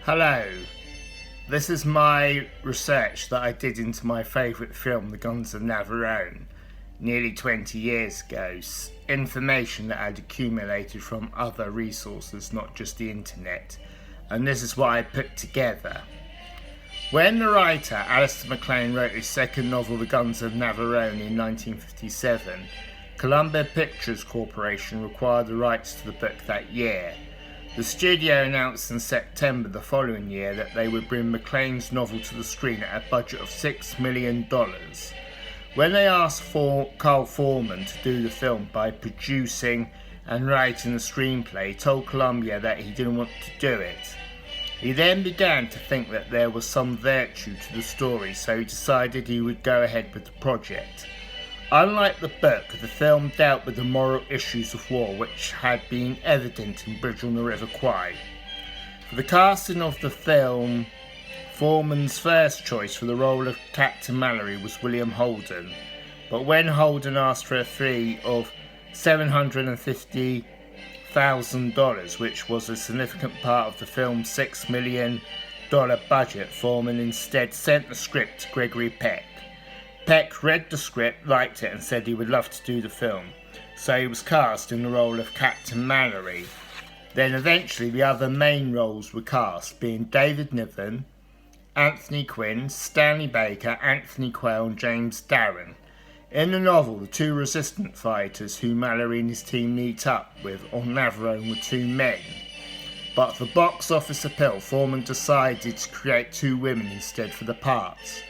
Hello, this is my research that I did into my favourite film, The Guns of Navarone, nearly 20 years ago. Information that I'd accumulated from other resources, not just the internet, and this is what I put together. When the writer Alistair MacLean wrote his second novel, The Guns of Navarone, in 1957, Columbia Pictures Corporation acquired the rights to the book that year. The studio announced in September the following year that they would bring MacLean's novel to the screen at a budget of $6 million. When they asked for Carl Foreman to do the film by producing and writing the screenplay, he told Columbia that he didn't want to do it. He then began to think that there was some virtue to the story, so he decided he would go ahead with the project. Unlike the book, the film dealt with the moral issues of war which had been evident in Bridge on the River Kwai. For the casting of the film, Foreman's first choice for the role of Captain Mallory was William Holden, but when Holden asked for a fee of $750,000, which was a significant part of the film's $6 million budget, Foreman instead sent the script to Gregory Peck. Peck read the script, liked it, and said he would love to do the film, so he was cast in the role of Captain Mallory. Then eventually the other main roles were cast, being David Niven, Anthony Quinn, Stanley Baker, Anthony Quayle and James Darren. In the novel, the two resistance fighters who Mallory and his team meet up with on Navarone were two men. But for box office appeal, Foreman decided to create two women instead for the parts.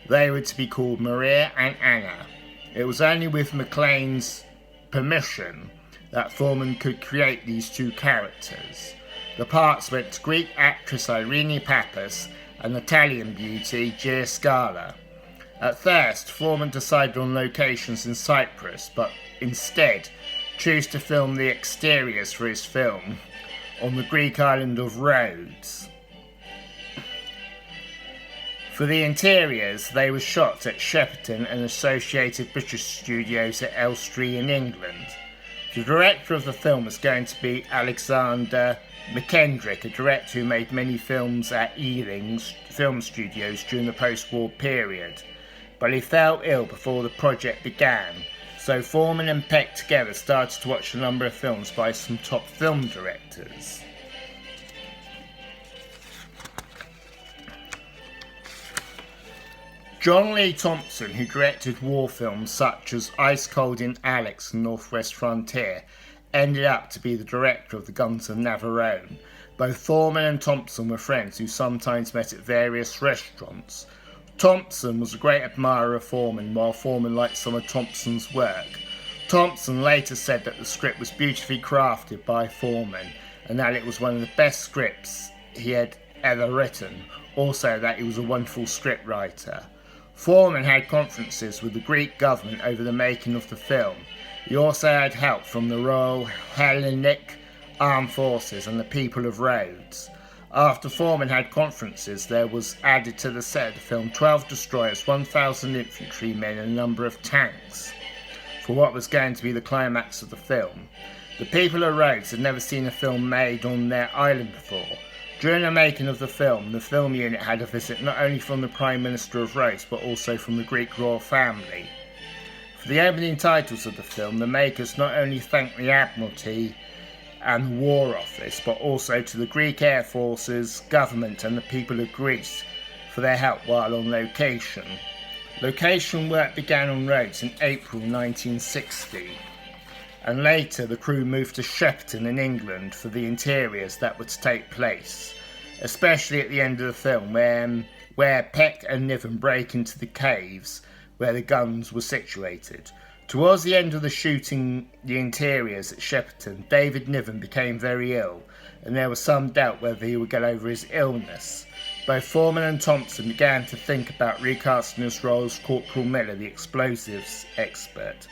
They were to be called Maria and Anna. It was only with MacLean's permission that Foreman could create these two characters. The parts went to Greek actress Irene Pappas and Italian beauty Gia Scala. At first, Foreman decided on locations in Cyprus, but instead chose to film the exteriors for his film on the Greek island of Rhodes. For the interiors, they were shot at Shepperton and Associated British Studios at Elstree in England. The director of the film was going to be Alexander McKendrick, a director who made many films at Ealing's film studios during the post-war period. But he fell ill before the project began, so Foreman and Peck together started to watch a number of films by some top film directors. John Lee Thompson, who directed war films such as Ice Cold in Alex and Northwest Frontier, ended up to be the director of The Guns of Navarone. Both Foreman and Thompson were friends who sometimes met at various restaurants. Thompson was a great admirer of Foreman, while Foreman liked some of Thompson's work. Thompson later said that the script was beautifully crafted by Foreman and that it was one of the best scripts he had ever written. Also that he was a wonderful scriptwriter. Foreman had conferences with the Greek government over the making of the film. He also had help from the Royal Hellenic Armed Forces and the people of Rhodes. After Foreman had conferences, there was added to the set of the film 12 destroyers, 1,000 infantrymen and a number of tanks for what was going to be the climax of the film. The people of Rhodes had never seen a film made on their island before. During the making of the film unit had a visit not only from the Prime Minister of Rhodes but also from the Greek royal family. For the opening titles of the film, the makers not only thanked the Admiralty and the War Office but also to the Greek Air Forces, government and the people of Greece for their help while on location. Location work began on Rhodes in April 1960. And later the crew moved to Shepperton in England for the interiors that were to take place, especially at the end of the film where Peck and Niven break into the caves where the guns were situated. Towards the end of the shooting the interiors at Shepperton, David Niven became very ill and there was some doubt whether he would get over his illness. Both Foreman and Thompson began to think about recasting his role as Corporal Miller, the explosives expert.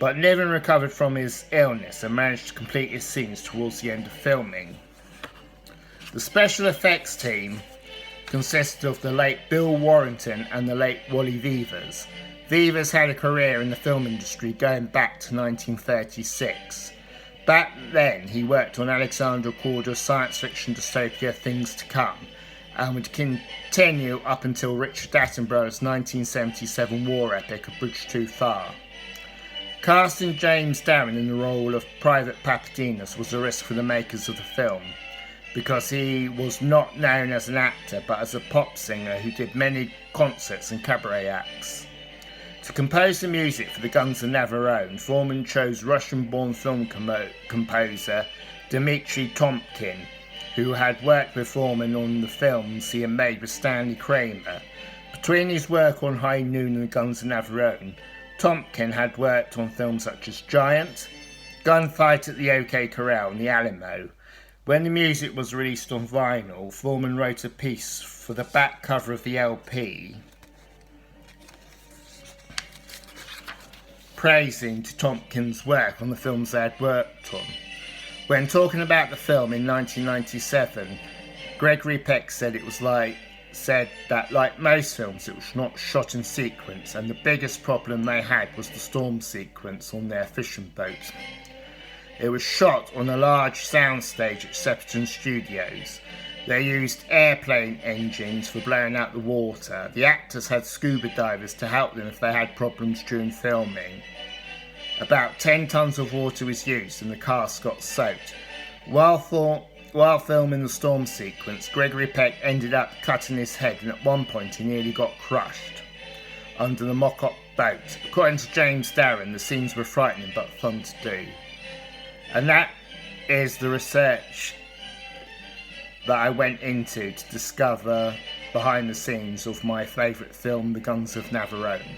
But Niven recovered from his illness and managed to complete his scenes towards the end of filming. The special effects team consisted of the late Bill Warrington and the late Wally Vivers. Vivers had a career in the film industry going back to 1936. Back then, he worked on Alexander Korda's science fiction dystopia Things to Come, and would continue up until Richard Attenborough's 1977 war epic A Bridge Too Far. Casting James Darren in the role of Private Papadinus was a risk for the makers of the film, because he was not known as an actor but as a pop singer who did many concerts and cabaret acts. To compose the music for the Guns of Navarone, Foreman chose Russian-born film composer Dmitry Tomkin, who had worked with Foreman on the films he had made with Stanley Kramer. Between his work on High Noon and the Guns of Navarone, Tomkin had worked on films such as Giant, Gunfight at the OK Corral and The Alamo. When the music was released on vinyl, Foreman wrote a piece for the back cover of the LP praising to Tomkin's work on the films they had worked on. When talking about the film in 1997, Gregory Peck said that like most films, it was not shot in sequence, and the biggest problem they had was the storm sequence on their fishing boat. It was shot on a large soundstage at Shepperton Studios. They used airplane engines for blowing out the water. The actors had scuba divers to help them if they had problems during filming. About 10 tons of water was used and the cast got soaked. While filming the storm sequence, Gregory Peck ended up cutting his head, and at one point he nearly got crushed under the mock-up boat. According to James Darren, the scenes were frightening but fun to do. And that is the research that I went into to discover behind the scenes of my favourite film, The Guns of Navarone.